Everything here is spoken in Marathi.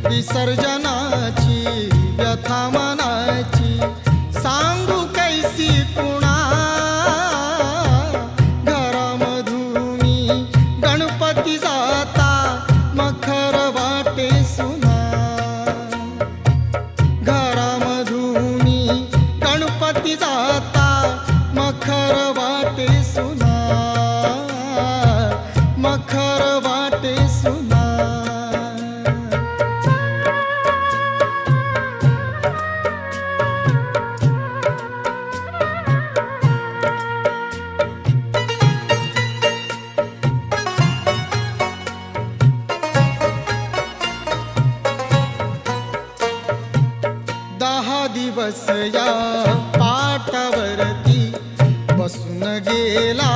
विसर्जनाची व्यथा मनाची सांगू कैसी पुणा। घरामधूनी गणपती जाता मखर वाटे सुना। घरामधूनी गणपती जाता मखर वाटे सुना। मखर वाटे सुना। दहा दिवस या पाटावरती बसून गेला